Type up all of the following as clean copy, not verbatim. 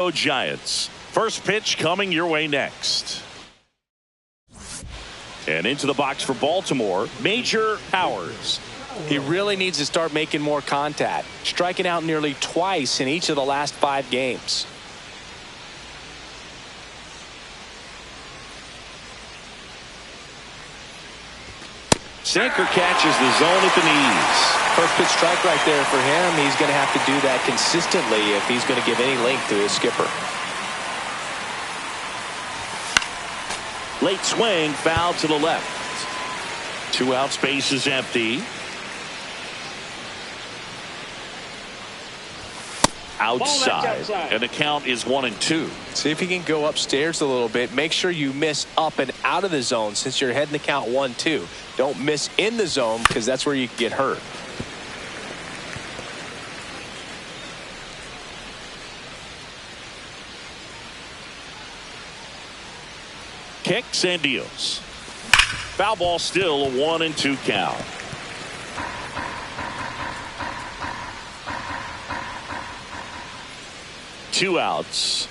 Giants. First pitch coming your way next. And into the box for Baltimore, Major Powers. He really needs to start making more contact, striking out nearly twice in each of the last 5 games. Sinker catches the zone at the knees. First pitch strike right there for him. He's going to have to do that consistently if he's going to give any length to his skipper. Late swing, foul to the left. 2 outs, base is empty. Outside, and the count is 1-2. See if he can go upstairs a little bit. Make sure you miss up and out of the zone since you're heading the count 1-2. Don't miss in the zone because that's where you can get hurt. Kicks and deals. Foul ball, still a 1-2 count. Two outs.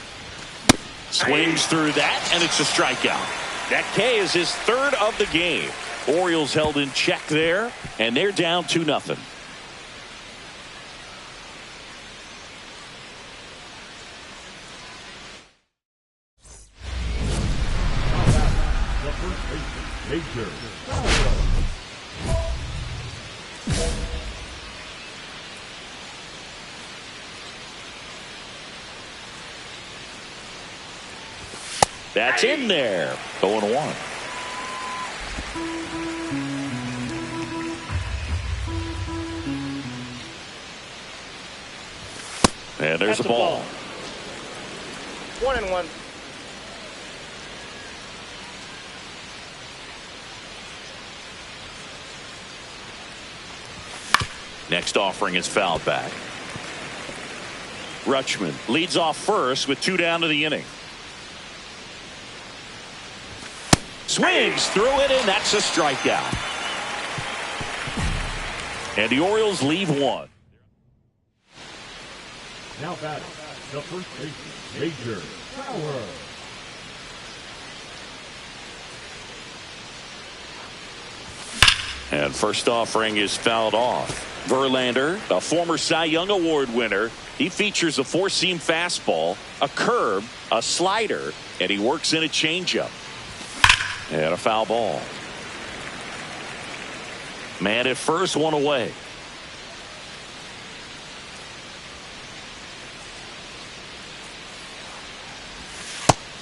Swings through that, and it's a strikeout. That K is his 3rd of the game. Orioles held in check there, and they're down 2-0. That's in there. 0-1. And there's a ball. 1-1. Next offering is fouled back. Rutschman leads off first with 2 down to the inning. Swings through it, and that's a strikeout. And the Orioles leave 1. Now batting, the first baseman, Major Powers. And first offering is fouled off. Verlander, a former Cy Young Award winner, he features a 4-seam fastball, a curve, a slider, and he works in a changeup. And a foul ball. Man at first, 1 away.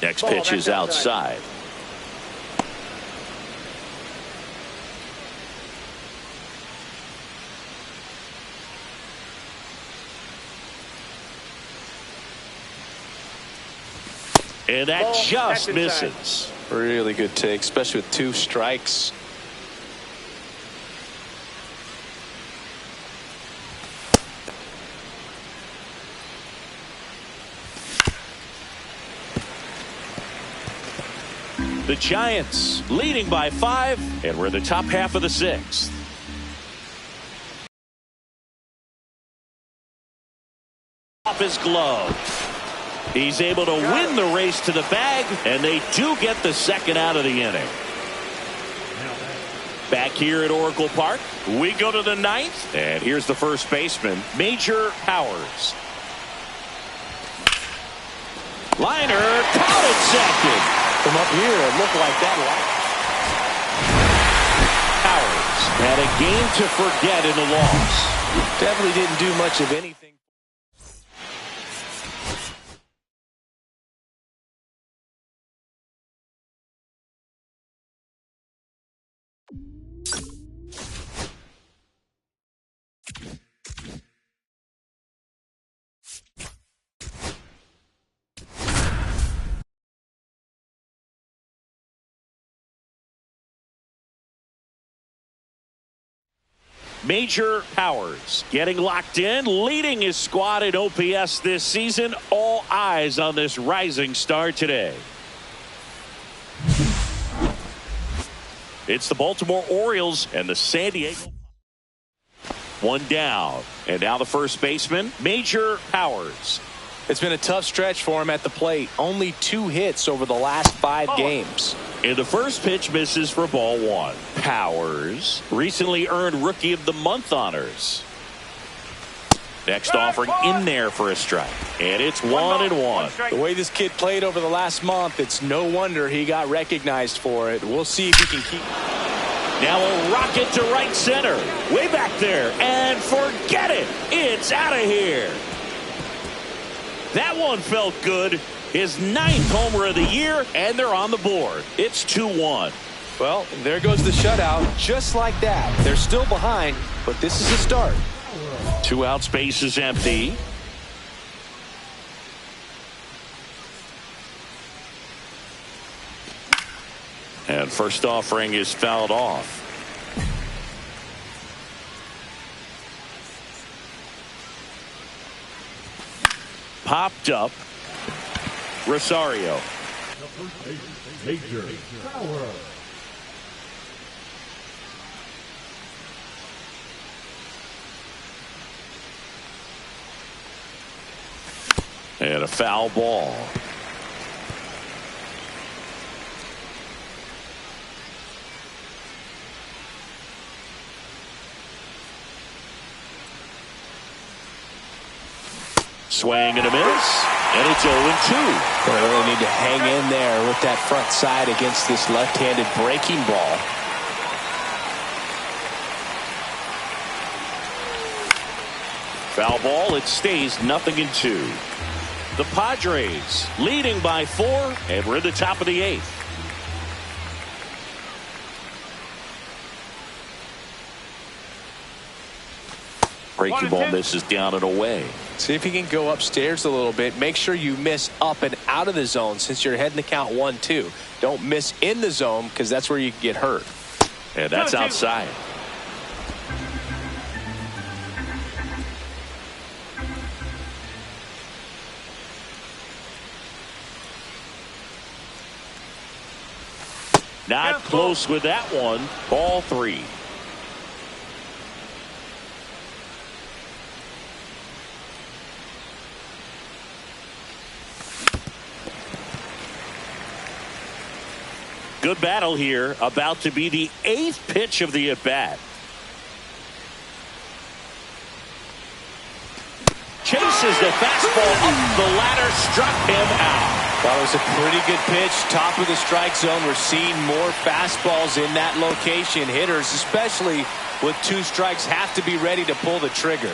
Next pitch is outside. And that just misses. Really good take, especially with 2 strikes. The Giants leading by 5, and we're in the top half of the 6th. Off his glove. He's able to win the race to the bag, and they do get the 2nd out of the inning. Back here at Oracle Park, we go to the 9th, and here's the first baseman, Major Powers. Liner, caught at second. From up here, it looked like that. Powers had a game to forget in the loss. Definitely didn't do much of anything. Major Powers getting locked in, leading his squad in OPS this season. All eyes on this rising star today. It's the Baltimore Orioles and the San Diego. 1 down, and now the first baseman, Major Powers. It's been a tough stretch for him at the plate. Only 2 hits over the last 5 games. And the first pitch misses for ball 1. Powers recently earned Rookie of the Month honors. Next offering in there for a strike. And it's 1-1. The way this kid played over the last month, it's no wonder he got recognized for it. We'll see if he can keep. Now a rocket to right center. Way back there. And forget it. It's out of here. That one felt good. His 9th homer of the year, and they're on the board. It's 2-1. Well, there goes the shutout. Just like that. They're still behind, but this is a start. 2 outs, base is empty. And first offering is fouled off. Popped up. Rosario. The first baseman, Major Power. And a foul ball. Swing and a miss. And it's 0-2. They really need to hang in there with that front side against this left-handed breaking ball. Foul ball. It stays 0-2. The Padres leading by 4, and we're at the top of the 8th. Breaking ball misses down and away. See if you can go upstairs a little bit. Make sure you miss up and out of the zone since you're heading the count 1-2. Don't miss in the zone because that's where you get hurt. And that's outside. Not close with that one. Ball 3. Good battle here. About to be the 8th pitch of the at-bat. Chases the fastball up the ladder. Struck him out. That was a pretty good pitch. Top of the strike zone. We're seeing more fastballs in that location. Hitters, especially with 2 strikes, have to be ready to pull the trigger.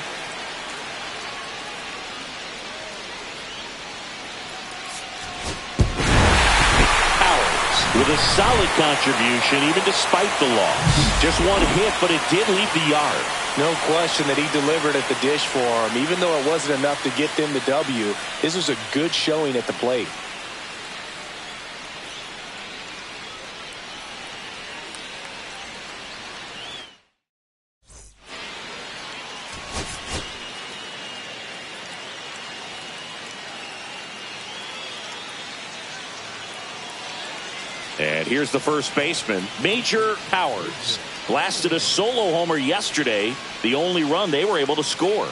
With a solid contribution, even despite the loss. Just 1 hit, but it did leave the yard. No question that he delivered at the dish for him. Even though it wasn't enough to get them the W, this was a good showing at the plate. And here's the first baseman, Major Powers. Blasted a solo homer yesterday, the only run they were able to score.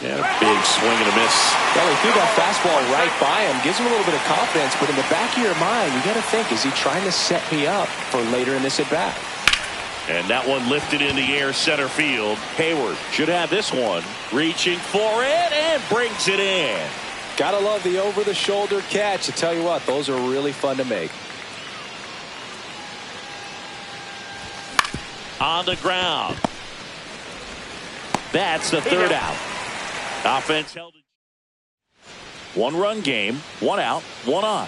And a big swing and a miss. Well, he threw that fastball right by him. Gives him a little bit of confidence, but in the back of your mind, you got to think, is he trying to set me up for later in this at-bat? And that one lifted in the air center field. Hayward should have this one. Reaching for it and brings it in. Gotta love the over-the-shoulder catch. I tell you what, those are really fun to make. On the ground. That's the 3rd out. Offense held it. 1-run game, 1 out, 1 on.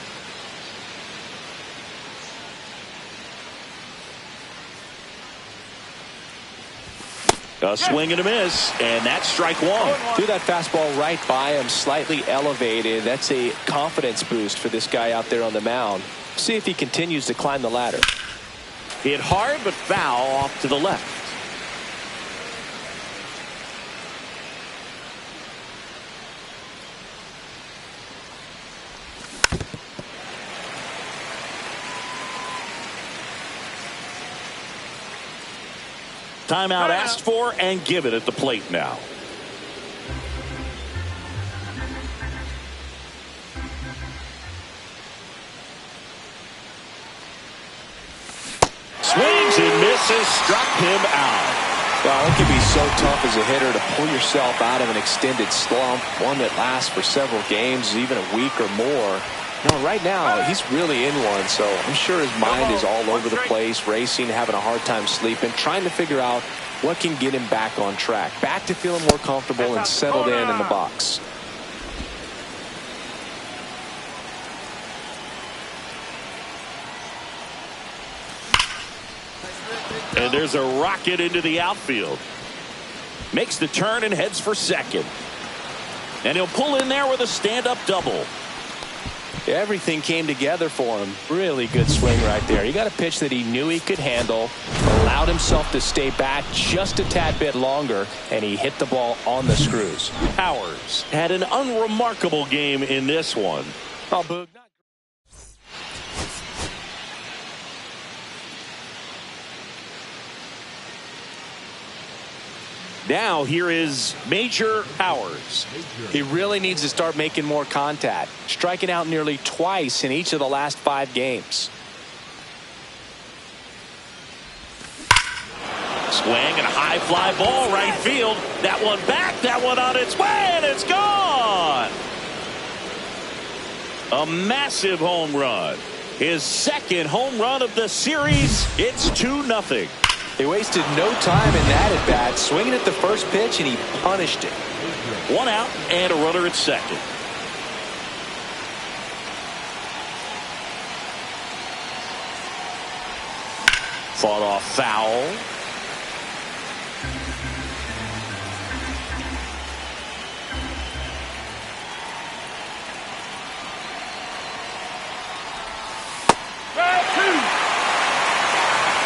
A swing and a miss, and that's strike 1. Threw that fastball right by him, slightly elevated. That's a confidence boost for this guy out there on the mound. See if he continues to climb the ladder. Hit hard but foul off to the left. Timeout asked for and given at the plate now. This has struck him out. Well, it can be so tough as a hitter to pull yourself out of an extended slump, one that lasts for several games, even a week or more. Right now, he's really in one, so I'm sure his mind is all over the place, racing, having a hard time sleeping, trying to figure out what can get him back on track, back to feeling more comfortable and settled in the box. And there's a rocket into the outfield. Makes the turn and heads for second. And he'll pull in there with a stand-up double. Everything came together for him. Really good swing right there. He got a pitch that he knew he could handle, allowed himself to stay back just a tad bit longer, and he hit the ball on the screws. Powers had an unremarkable game in this one. Oh, Boog. Now here is Major Powers. He really needs to start making more contact, striking out nearly twice in each of the last 5 games. Swing and a high fly ball right field. That one back, that one on its way, and it's gone. A massive home run. His second home run of the series. It's 2-0. They wasted no time in that at bat, swinging at the first pitch, and he punished it. 1 out and a runner at second. Fought off foul.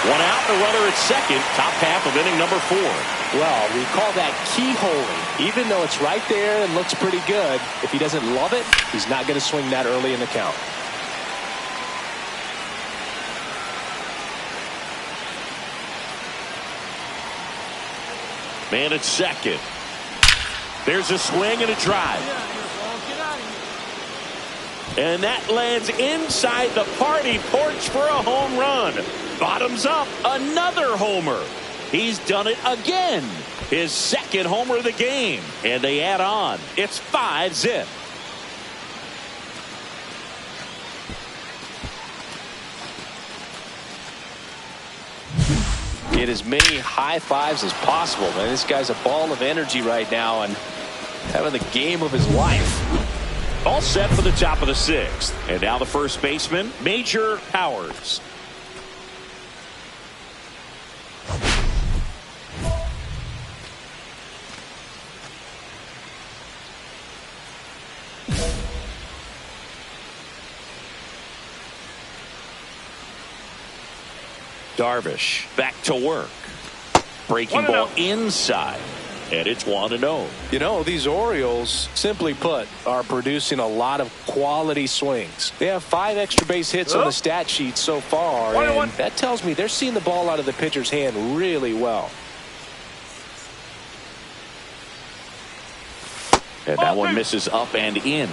One out, a runner at second, top half of inning number 4. Well, we call that keyholing. Even though it's right there and looks pretty good, if he doesn't love it, he's not going to swing that early in the count. Man at second. There's a swing and a drive. And that lands inside the party porch for a home run. Bottoms up, another homer. He's done it again. His second homer of the game. And they add on. It's 5-zip. Get as many high fives as possible, man. This guy's a ball of energy right now and having the game of his life. All set for the top of the 6th. And now the first baseman, Major Powers. Darvish back to work. Breaking ball inside. And it's 1-0. You know, these Orioles, simply put, are producing a lot of quality swings. They have 5 extra base hits on the stat sheet so far, and that tells me they're seeing the ball out of the pitcher's hand really well. And that one misses up and in.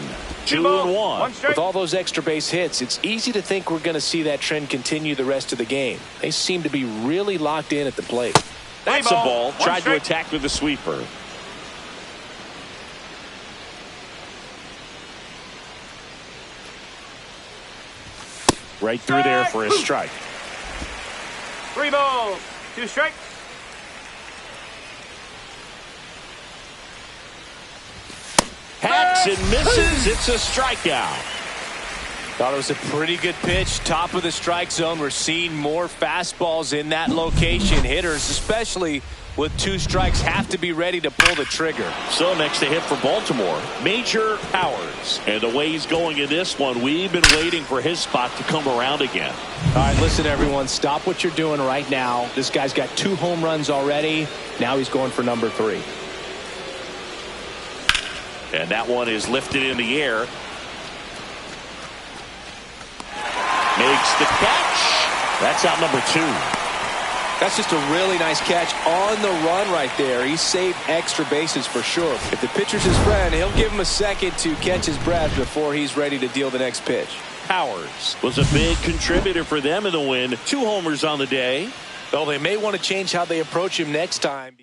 2-1. With all those extra base hits, it's easy to think we're going to see that trend continue the rest of the game. They seem to be really locked in at the plate. That's a ball. Tried to attack with the sweeper. Right through there for a strike. 3 balls, 2 strikes. Hacks and misses. It's a strikeout. Thought it was a pretty good pitch. Top of the strike zone. We're seeing more fastballs in that location. Hitters, especially with 2 strikes, have to be ready to pull the trigger. So next to hit for Baltimore, Major Powers. And the way he's going in this one, we've been waiting for his spot to come around again. All right, listen, everyone. Stop what you're doing right now. This guy's got 2 home runs already. Now he's going for number 3. And that one is lifted in the air. Makes the catch. That's out number 2. That's just a really nice catch on the run right there. He saved extra bases for sure. If the pitcher's his friend, he'll give him a second to catch his breath before he's ready to deal the next pitch. Powers was a big contributor for them in the win. 2 homers on the day. Well, they may want to change how they approach him next time.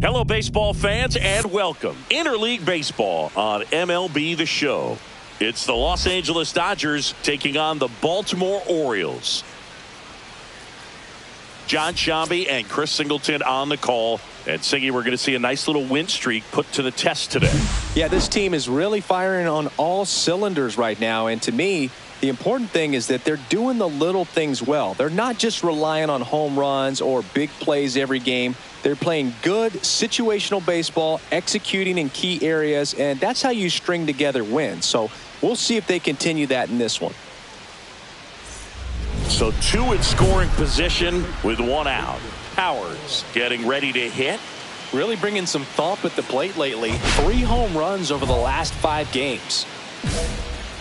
Hello, baseball fans, and welcome. Interleague Baseball on MLB The Show. It's the Los Angeles Dodgers taking on the Baltimore Orioles. John Shambi and Chris Singleton on the call. And Singy, we're going to see a nice little win streak put to the test today. Yeah, this team is really firing on all cylinders right now. And to me, the important thing is that they're doing the little things well. They're not just relying on home runs or big plays every game. They're playing good situational baseball, executing in key areas, and that's how you string together wins. So we'll see if they continue that in this one. So two in scoring position with one out. Powers getting ready to hit. Really bringing some thump at the plate lately. 3 home runs over the last 5 games.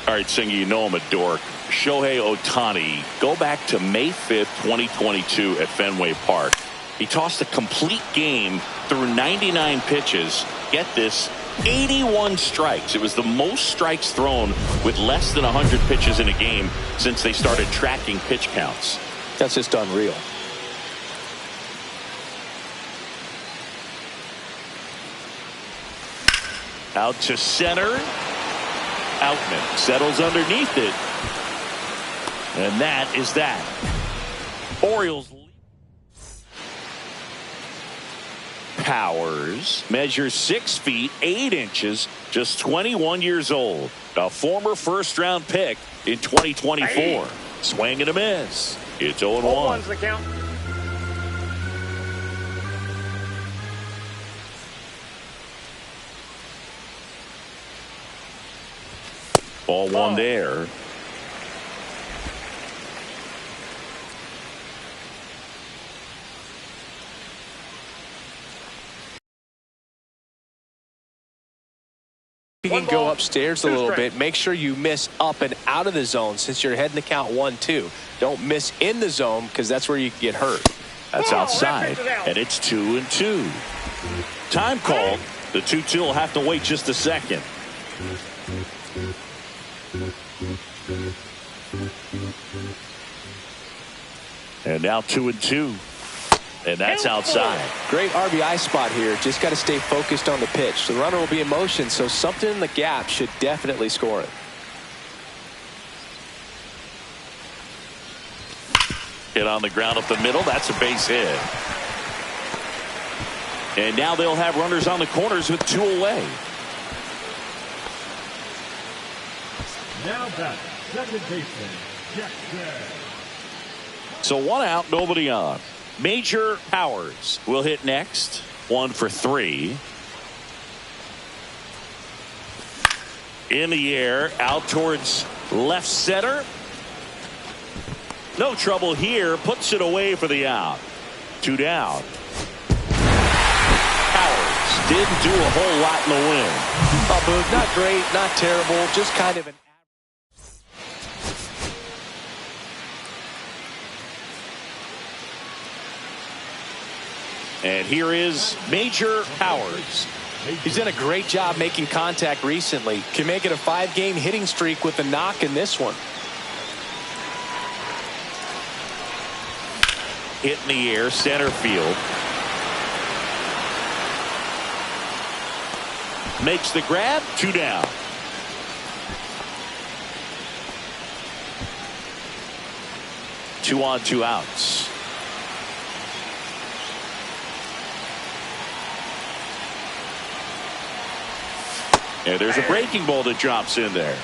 All right, Singy, you know I'm a dork. Shohei Ohtani, go back to May 5th, 2022 at Fenway Park. He tossed a complete game through 99 pitches. Get this, 81 strikes. It was the most strikes thrown with less than 100 pitches in a game since they started tracking pitch counts. That's just unreal. Out to center. Outman settles underneath it. And that is that. Orioles. Powers measures 6 feet 8 inches, just 21 years old. A former first-round pick in 2024. Swing and a miss. It's 0-1. The count. Ball one there. You can go upstairs a little bit. Make sure you miss up and out of the zone since you're heading to count 1-2. Don't miss in the zone because that's where you can get hurt. That's outside, and it's 2-2. Time called. The 2-2 will have to wait just a second. And now 2-2. And that's outside. Great RBI spot here. Just got to stay focused on the pitch. The runner will be in motion, so something in the gap should definitely score it. Hit on the ground up the middle. That's a base hit. And now they'll have runners on the corners with 2 away. Now back, second baseman, Jackson. So 1 out, nobody on. Major Powers will hit next. 1 for 3. In the air, out towards left center. No trouble here. Puts it away for the out. 2 down. Powers didn't do a whole lot in the win. Boog, not great, not terrible, just kind of an. And here is Major Powers. He's done a great job making contact recently. Can make it a 5-game hitting streak with a knock in this one. Hit in the air, center field. Makes the grab, 2 down. Two on, 2 outs. And there's a breaking ball that drops in there.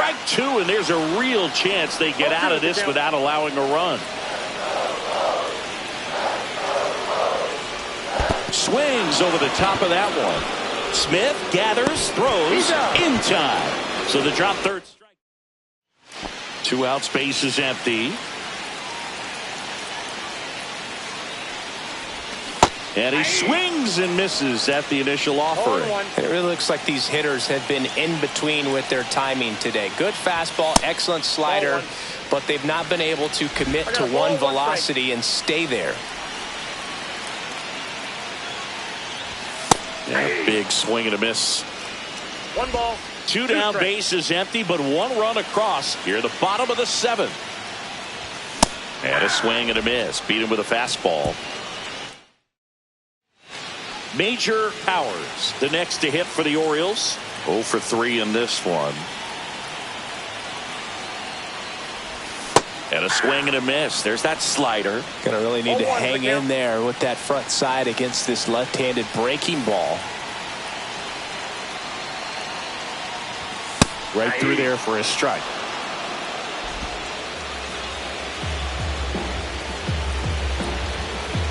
Strike two, and there's a real chance they get out of this without allowing a run. Swings over the top of that one. Smith gathers, throws in time. So the drop third strike. 2 outs, base is empty. And he swings and misses at the initial offering. And it really looks like these hitters have been in between with their timing today. Good fastball, excellent slider, but they've not been able to commit to one velocity and stay there. Yeah, big swing and a miss. 1 ball. 2 down, base is empty, but 1 run across here at the bottom of the 7th. And a swing and a miss. Beat him with a fastball. Major Powers, the next to hit for the Orioles. 0 for 3 in this one. And a swing and a miss. There's that slider. Gonna really need to hang in there with that front side against this left-handed breaking ball. Right through there for a strike.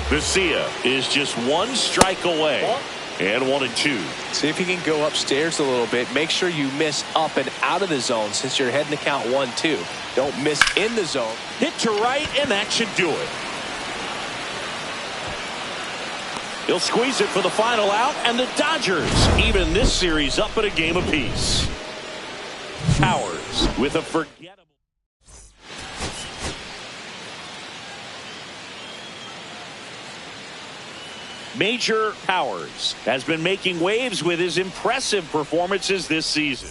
Garcia is just 1 strike away. And 1-2. See if you can go upstairs a little bit. Make sure you miss up and out of the zone since you're heading to count 1-2. Don't miss in the zone. Hit to right, and that should do it. He'll squeeze it for the final out, and the Dodgers even this series up at a game apiece. Powers with a forgettable. Major Powers has been making waves with his impressive performances this season.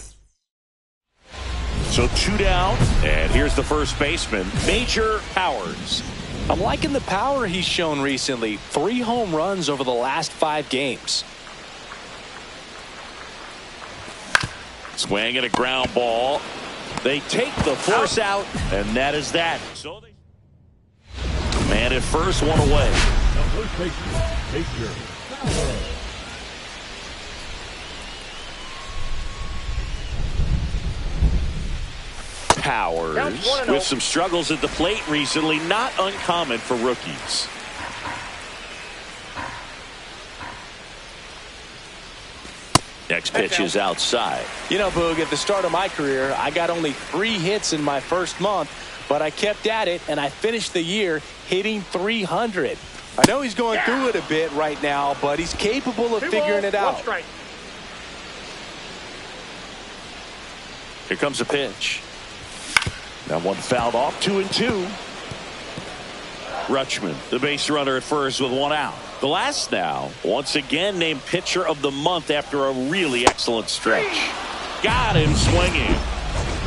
So 2 down, and here's the first baseman, Major Powers. I'm liking the power he's shown recently. 3 home runs over the last 5 games. Swing and a ground ball. They take the force out, and that is that. So they man at first, 1 away. The first baseman, Major Powers. Powers with some struggles at the plate recently, not uncommon for rookies. Next pitch is outside. You know, Boog, at the start of my career, I got only 3 hits in my first month, but I kept at it, and I finished the year hitting 300. I know he's going through it a bit right now, but he's capable of figuring it out. Here comes a pitch. That one fouled off. 2-2. Rutschman, the base runner at first with 1 out. Glass now, once again named pitcher of the month after a really excellent stretch. Got him swinging.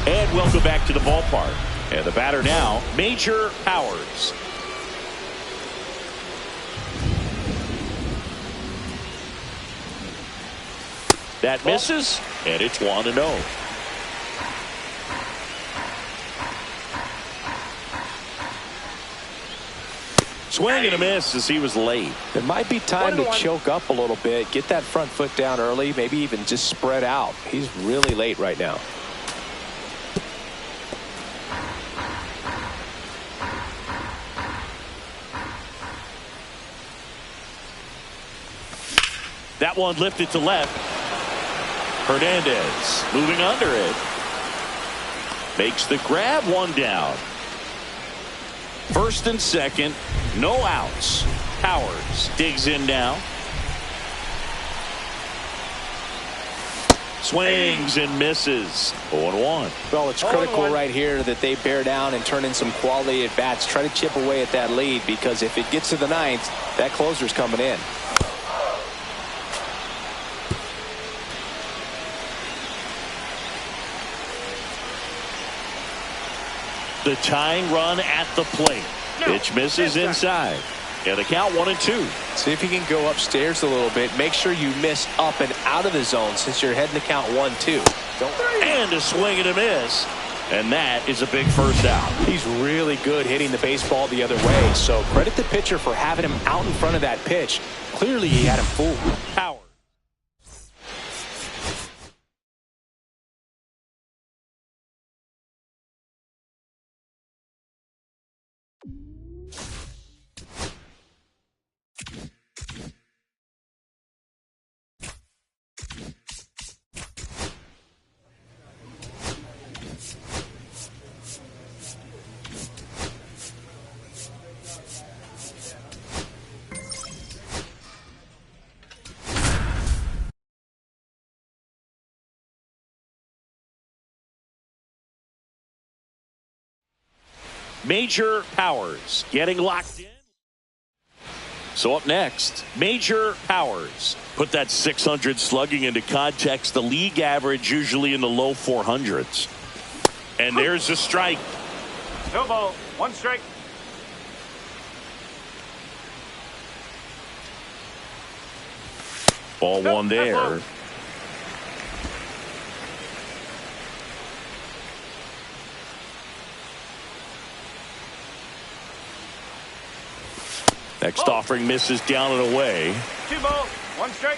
And welcome back to the ballpark. And the batter now, Major Powers. That misses, and it's 1-0. Swing and a miss as he was late. It might be time to choke up a little bit, get that front foot down early, maybe even just spread out. He's really late right now. That one lifted to left. Hernandez moving under it. Makes the grab, 1 down. First and second, no outs. Powers digs in now. Swings and misses. 0-1. Well, it's critical right here that they bear down and turn in some quality at bats. Try to chip away at that lead, because if it gets to the 9th, that closer's coming in. The tying run at the plate. Pitch misses inside. And the count 1-2. See if you can go upstairs a little bit. Make sure you miss up and out of the zone since you're heading to count 1-2. And a swing and a miss. And that is a big first out. He's really good hitting the baseball the other way. So credit the pitcher for having him out in front of that pitch. Clearly he had him fooled. Power. Major Powers getting locked in. So up next, Major Powers. Put that 600 slugging into context. The league average usually in the low 400s. And there's a strike. No ball. 1 strike. Ball one there. Next offering misses down and away. 2 balls. 1 strike.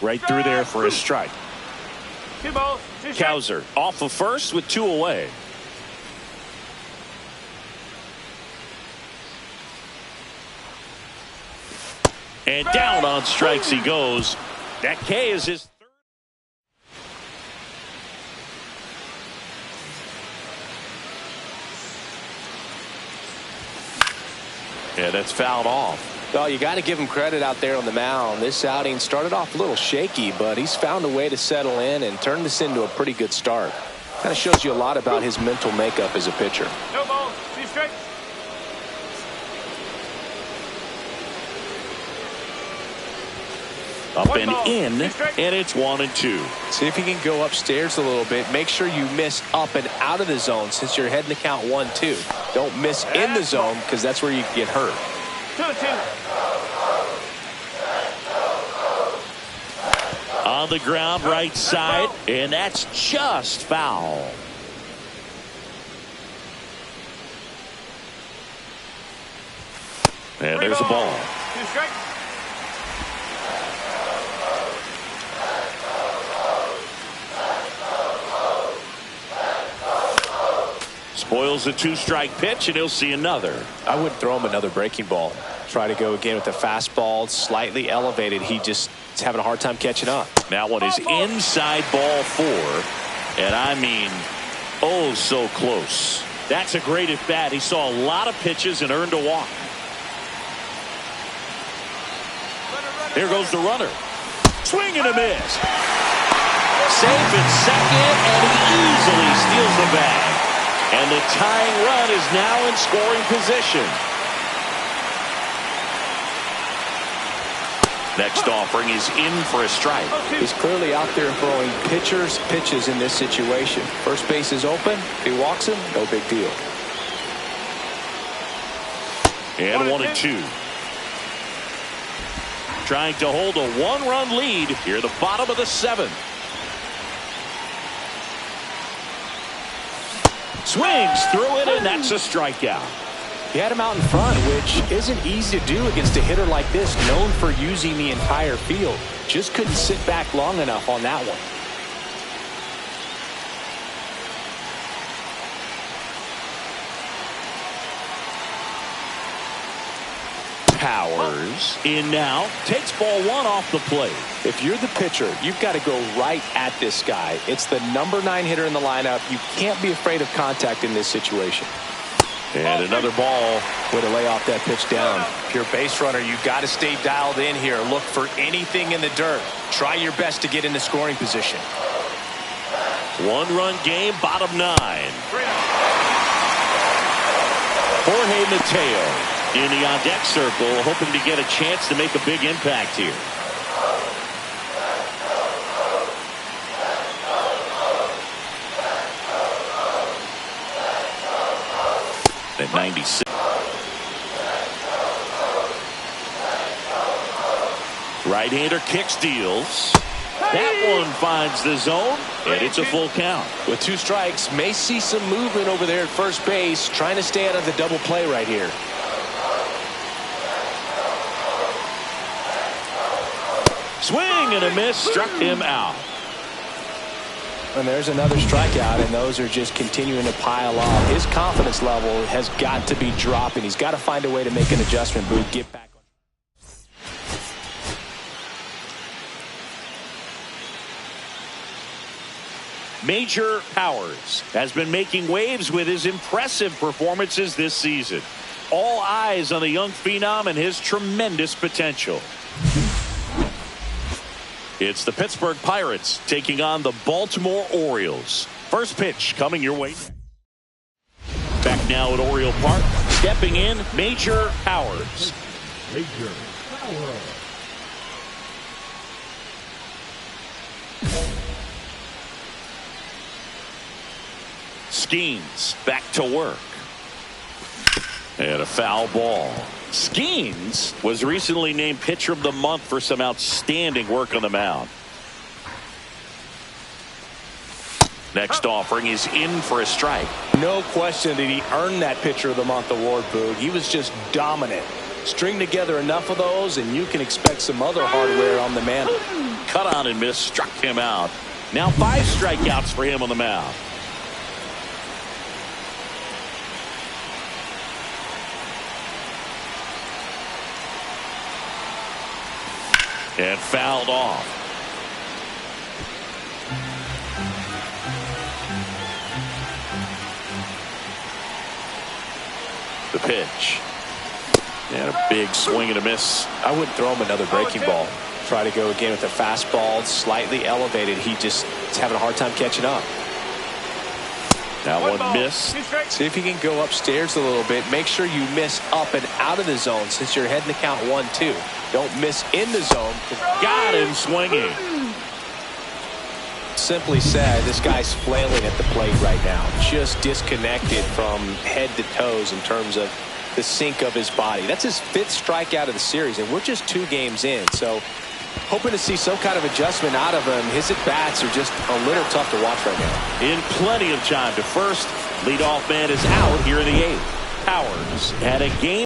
Right through there for a strike. 2 balls. 2 strikes. Cowser off of first with 2 away. And down on strikes he goes. That K is his third. Yeah, that's fouled off. Well, you got to give him credit out there on the mound. This outing started off a little shaky, but he's found a way to settle in and turn this into a pretty good start. Kind of shows you a lot about his mental makeup as a pitcher. No balls. 2 strikes. Up 1 and ball, in, 2 strikes. and it's 1-2. See if you can go upstairs a little bit. Make sure you miss up and out of the zone since you're heading to count 1-2. Don't miss in the zone because that's where you can get hurt. 2-2. On the ground, right side, and that's just foul. And there's a ball. 2 strikes. Spoils a 2-strike pitch, and he'll see another. I wouldn't throw him another breaking ball. Try to go again with the fastball, slightly elevated. He just is having a hard time catching up. That one is inside ball 4. And I mean, oh, so close. That's a great at bat. He saw a lot of pitches and earned a walk. Here goes the runner. Swing and a miss. Safe at second, and he easily steals the bag. And the tying run is now in scoring position. Next offering is in for a strike. He's clearly out there throwing pitches in this situation. First base is open. If he walks him, no big deal. And 1-2. Trying to hold a 1-run lead here at the bottom of the 7th. Swings through it, and that's a strikeout. He had him out in front, which isn't easy to do against a hitter like this, known for using the entire field. Just couldn't sit back long enough on that one. Powers in now, takes ball 1 off the plate. If you're the pitcher, you've got to go right at this guy. It's the number 9 hitter in the lineup. You can't be afraid of contact in this situation. And another ball. Way to lay off that pitch down. If you're a base runner, you've got to stay dialed in here. Look for anything in the dirt. Try your best to get into scoring position. 1-run game, bottom 9. Jorge Mateo in the on-deck circle, hoping to get a chance to make a big impact here. At 96. Right-hander kicks, deals. That one finds the zone, and it's a full count. With 2 strikes, may see some movement over there at first base, trying to stay out of the double play right here. Swing and a miss, struck him out. And there's another strikeout, and those are just continuing to pile up. His confidence level has got to be dropping. He's got to find a way to make an adjustment, Boog. Get back on. Major Powers has been making waves with his impressive performances this season. All eyes on the young phenom and his tremendous potential. It's the Pittsburgh Pirates taking on the Baltimore Orioles. First pitch coming your way. Back now at Oriole Park. Stepping in, Major Powers. Major Powers. Skeens back to work. And a foul ball. Skeens was recently named Pitcher of the Month for some outstanding work on the mound. Next offering is in for a strike. No question that he earned that Pitcher of the Month award, Boog. He was just dominant. String together enough of those and you can expect some other hardware on the mantle. Cut on and miss, struck him out. Now 5 strikeouts for him on the mound. And fouled off. The pitch. And a big swing and a miss. I wouldn't throw him another breaking ball. Try to go again with a fastball, slightly elevated. He just is having a hard time catching up. Now one miss. See if you can go upstairs a little bit. Make sure you miss up and out of the zone since you're heading to count 1-2. Don't miss in the zone. Got him swinging. Simply said, this guy's flailing at the plate right now. Just disconnected from head to toes in terms of the sink of his body. That's his 5th strikeout of the series, and we're just 2 games in. So hoping to see some kind of adjustment out of him. His at-bats are just a little tough to watch right now. In plenty of time to first. Leadoff man is out here in the 8th. Powers had a game.